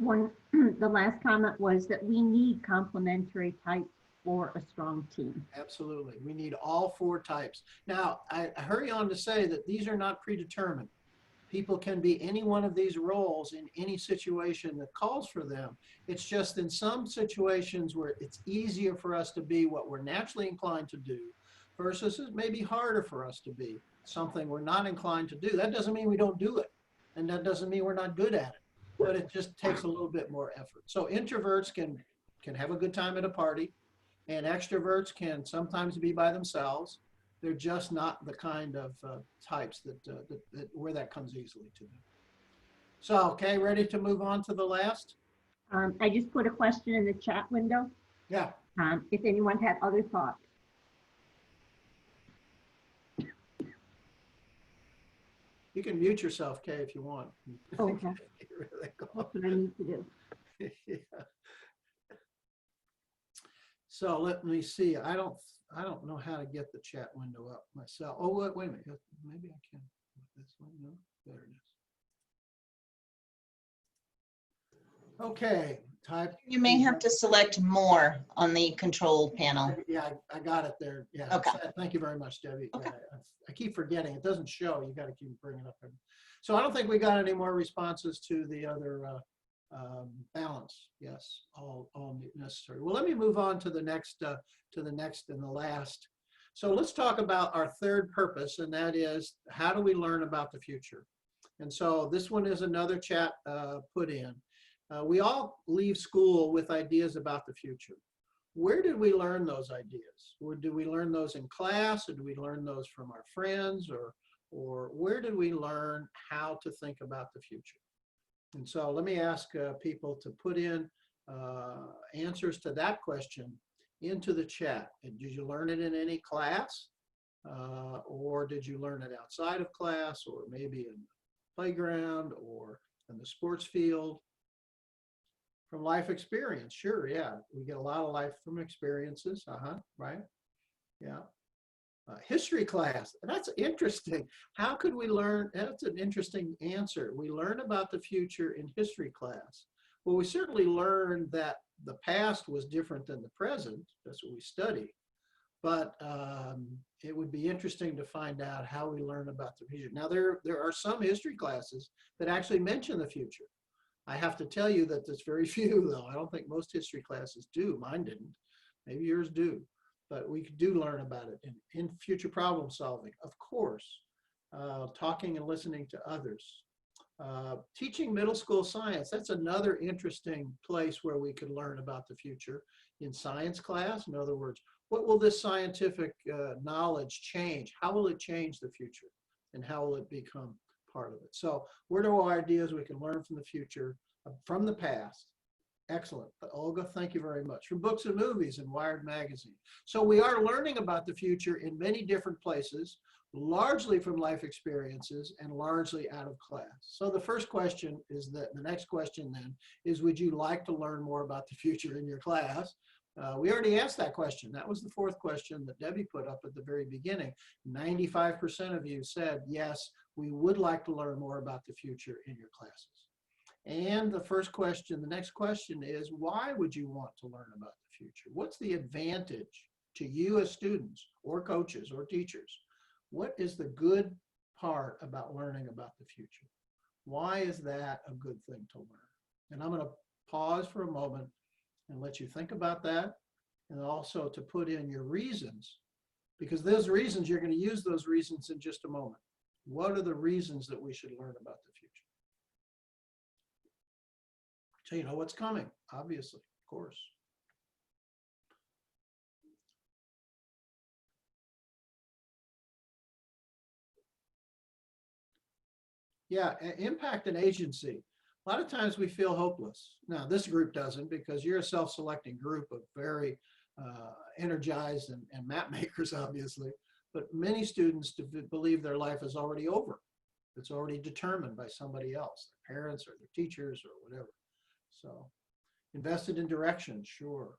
The last comment was that we need complementary types for a strong team. Absolutely. We need all four types. Now, I hurry on to say that these are not predetermined. People can be any one of these roles in any situation that calls for them. It's just in some situations where it's easier for us to be what we're naturally inclined to do versus it may be harder for us to be something we're not inclined to do. That doesn't mean we don't do it. And that doesn't mean we're not good at it, but it just takes a little bit more effort. So introverts can have a good time at a party, and extroverts can sometimes be by themselves. They're just not the kind of types that where that comes easily to them. So, okay, ready to move on to the last? I just put a question in the chat window. Yeah. If anyone had other thoughts. You can mute yourself, Kay, if you want. Okay. That's what I need to do. Yeah. So let me see. I don't know how to get the chat window up myself. Oh, wait a minute. Maybe I can. This one, no, there it is. Okay, type. You may have to select more on the control panel. Yeah, I got it there. Yeah. Okay. Thank you very much, Debbie. Okay. Yeah, I keep forgetting. It doesn't show. You got to keep bringing it up. So I don't think we got any more responses to the other balance. Yes, all necessary. Well, let me move on to the next and the last. So let's talk about our third purpose, and that is, how do we learn about the future? And so this one is another chat put in. We all leave school with ideas about the future. Where did we learn those ideas? Or do we learn those in class, or do we learn those from our friends, or where did we learn how to think about the future? And so let me ask people to put in answers to that question into the chat. And did you learn it in any class? Or did you learn it outside of class, or maybe in the playground or in the sports field? From life experience, sure, yeah. We get a lot of life from experiences, right? Yeah. History class, that's interesting. How could we learn? That's an interesting answer. We learn about the future in history class. Well, we certainly learned that the past was different than the present. That's what we study. But it would be interesting to find out how we learn about the future. Now, there are some history classes that actually mention the future. I have to tell you that there's very few, though. I don't think most history classes do. Mine didn't. Maybe yours do. But we do learn about it in future problem solving, of course, talking and listening to others. Teaching middle school science, that's another interesting place where we could learn about the future in science class. In other words, what will this scientific knowledge change? How will it change the future? And how will it become part of it? So what are ideas we can learn from the future, from the past? Excellent. Olga, thank you very much. From books and movies and Wired magazine. So we are learning about the future in many different places, largely from life experiences and largely out of class. So the first question is that the next question then is, would you like to learn more about the future in your class? We already asked that question. That was the fourth question that Debbie put up at the very beginning. 95% of you said, yes, we would like to learn more about the future in your classes. And the first question, the next question is, why would you want to learn about the future? What's the advantage to you as students or coaches or teachers? What is the good part about learning about the future? Why is that a good thing to learn? And I'm going to pause for a moment and let you think about that, and also to put in your reasons, because those reasons, you're going to use those reasons in just a moment. What are the reasons that we should learn about the future? So you know what's coming, obviously, of course. Yeah, impact and agency. A lot of times we feel hopeless. Now, this group doesn't, because you're a self-selecting group of very energized and map makers, obviously. But many students believe their life is already over. It's already determined by somebody else, their parents or their teachers or whatever. So invested in direction, sure.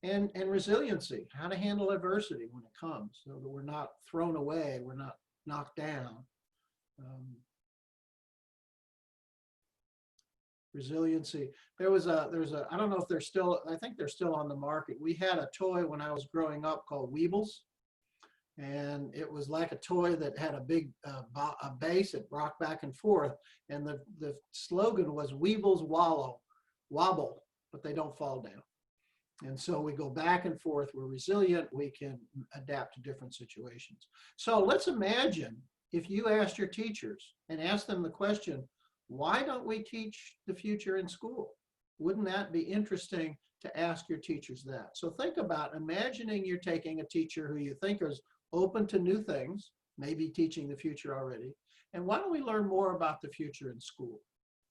And resiliency, how to handle adversity when it comes, so that we're not thrown away, we're not knocked down. Resiliency. There's a, I don't know if they're still, I think they're still on the market. We had a toy when I was growing up called Weebles. And it was like a toy that had a big a base, it rocked back and forth. And the slogan was Weebles wobble, but they don't fall down. And so we go back and forth, we're resilient, we can adapt to different situations. So let's imagine if you asked your teachers and asked them the question, why don't we teach the future in school? Wouldn't that be interesting to ask your teachers that? So think about imagining you're taking a teacher who you think is open to new things, maybe teaching the future already, and why don't we learn more about the future in school?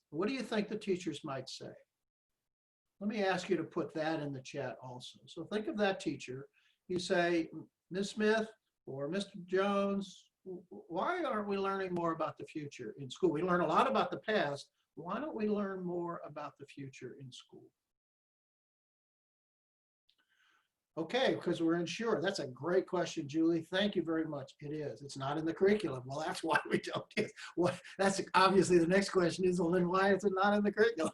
What do you think the teachers might say? Let me ask you to put that in the chat also. So think of that teacher. You say, Ms. Smith or Mr. Jones, why aren't we learning more about the future in school? We learn a lot about the past. Why don't we learn more about the future in school? Okay, because we're unsure. That's a great question, Julie. Thank you very much. It is. It's not in the curriculum. Well, that's why we don't get. Well, that's obviously the next question is, well, then why is it not in the curriculum?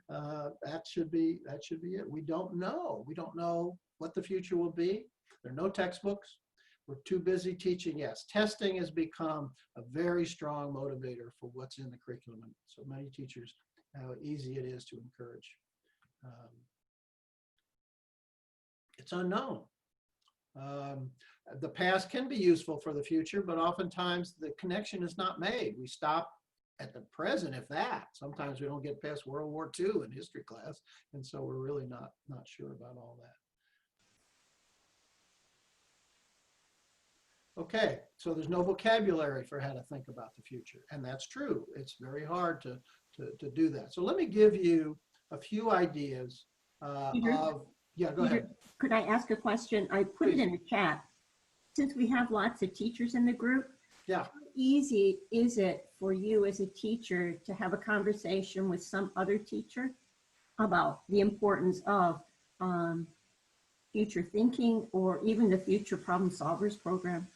That should be it. We don't know. We don't know what the future will be. There are no textbooks. We're too busy teaching. Yes, testing has become a very strong motivator for what's in the curriculum. And so many teachers, how easy it is to encourage. It's unknown. The past can be useful for the future, but oftentimes the connection is not made. We stop at the present, if that. Sometimes we don't get past World War II in history class, and so we're really not sure about all that. Okay, so there's no vocabulary for how to think about the future, and that's true. It's very hard to do that. So let me give you a few ideas Peter? of, yeah, go ahead. Could I ask a question? I put it in the chat. Since we have lots of teachers in the group, Yeah. how easy is it for you as a teacher to have a conversation with some other teacher about the importance of future thinking or even the Future Problem Solvers program?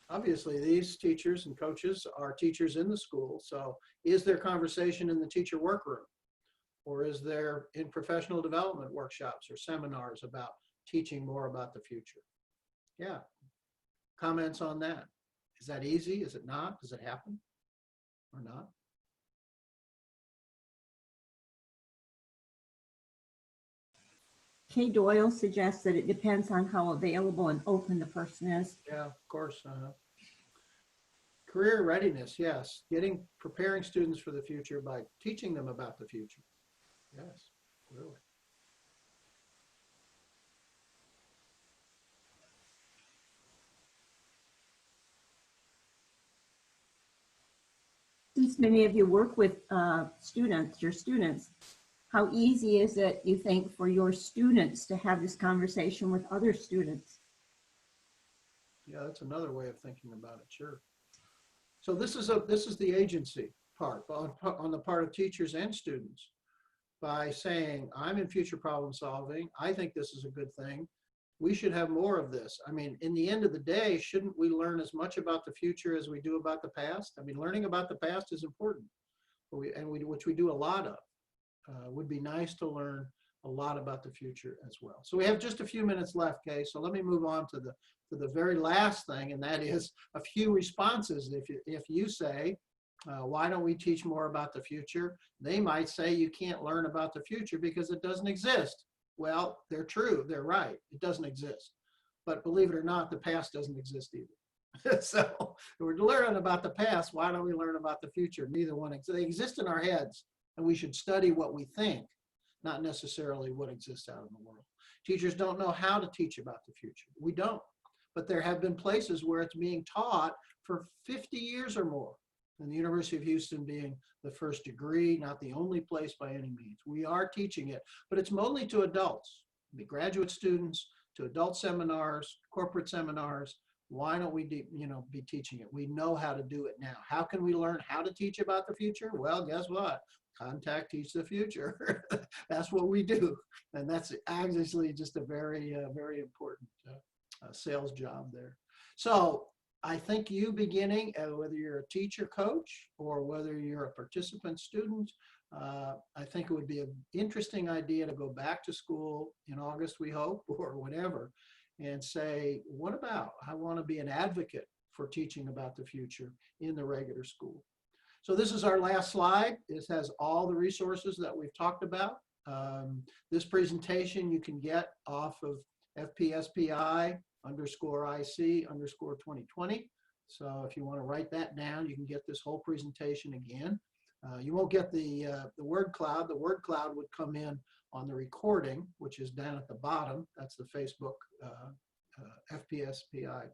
Obviously, these teachers and coaches are teachers in the school. So is there conversation in the teacher workroom? Or is there in professional development workshops or seminars about teaching more about the future? Yeah. Comments on that? Is that easy? Is it not? Does it happen or not? Kay Doyle suggests that it depends on how available and open the person is. Yeah, of course. Career readiness, yes. Preparing students for the future by teaching them about the future. Yes, really. Since many of you work with your students, how easy is it, you think, for your students to have this conversation with other students? Yeah, that's another way of thinking about it, sure. So this is the agency part on the part of teachers and students by saying, I'm in future problem solving. I think this is a good thing. We should have more of this. I mean, in the end of the day, shouldn't we learn as much about the future as we do about the past? I mean, learning about the past is important, which we do a lot of. Would be nice to learn a lot about the future as well. So we have just a few minutes left, Kay. So let me move on to the very last thing, and that is a few responses. If you say, why don't we teach more about the future? They might say you can't learn about the future because it doesn't exist. Well, they're true. They're right. It doesn't exist. But believe it or not, the past doesn't exist either. So if we're learning about the past, why don't we learn about the future? Neither one exists. They exist in our heads, and we should study what we think, not necessarily what exists out in the world. Teachers don't know how to teach about the future. We don't. But there have been places where it's being taught for 50 years or more. And the University of Houston being the first degree, not the only place by any means. We are teaching it, but it's mostly to adults, the graduate students, to adult seminars, corporate seminars. Why don't we be teaching it? We know how to do it now. How can we learn how to teach about the future? Well, guess what? Contact Teach the Future. That's what we do. And that's obviously just a very, very important sales job there. So I think you beginning, whether you're a teacher coach or whether you're a participant student, I think it would be an interesting idea to go back to school in August, we hope, or whatever, and say, what about, I want to be an advocate for teaching about the future in the regular school. So this is our last slide. This has all the resources that we've talked about. This presentation you can get off of FPSPI_IC_2020. So if you want to write that down, you can get this whole presentation again. You won't get the word cloud. The word cloud would come in on the recording, which is down at the bottom. That's the Facebook FPSPI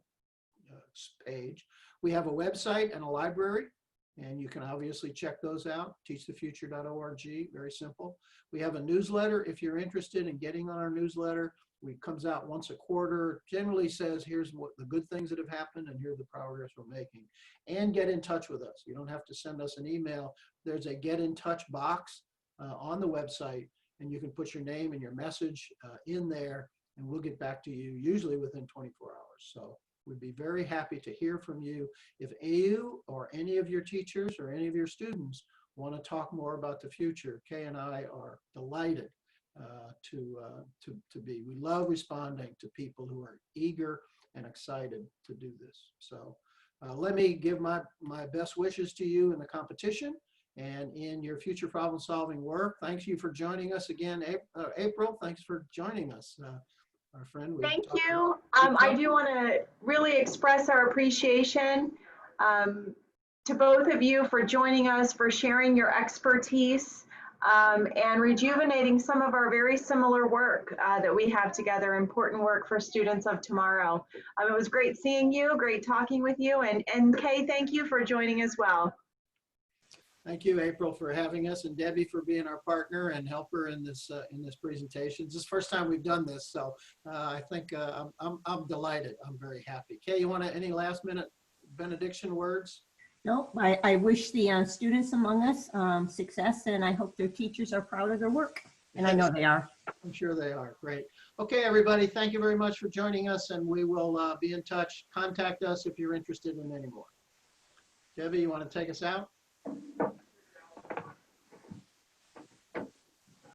page. We have a website and a library, and you can obviously check those out, teachthefuture.org, very simple. We have a newsletter if you're interested in getting on our newsletter. It comes out once a quarter, generally says here's what the good things that have happened and here's the progress we're making. And get in touch with us. You don't have to send us an email. There's a get in touch box on the website, and you can put your name and your message in there, and we'll get back to you usually within 24 hours. So we'd be very happy to hear from you. If you or any of your teachers or any of your students want to talk more about the future, Kay and I are delighted to be. We love responding to people who are eager and excited to do this. So let me give my best wishes to you in the competition and in your future problem solving work. Thank you for joining us again, April. Thanks for joining us. Our friend. Thank you. I do want to really express our appreciation to both of you for joining us, for sharing your expertise and rejuvenating some of our very similar work that we have together, important work for students of tomorrow. It was great seeing you, great talking with you, and Kay, thank you for joining as well. Thank you, April, for having us, and Debbie for being our partner and helper in this presentation. This is the first time we've done this, so I think I'm delighted. I'm very happy. Kay, you want any last minute benediction words? No, I wish the students among us success, and I hope their teachers are proud of their work. And I know they are. I'm sure they are. Great. Okay, everybody, thank you very much for joining us, and we will be in touch. Contact us if you're interested in any more. Debbie, you want to take us out?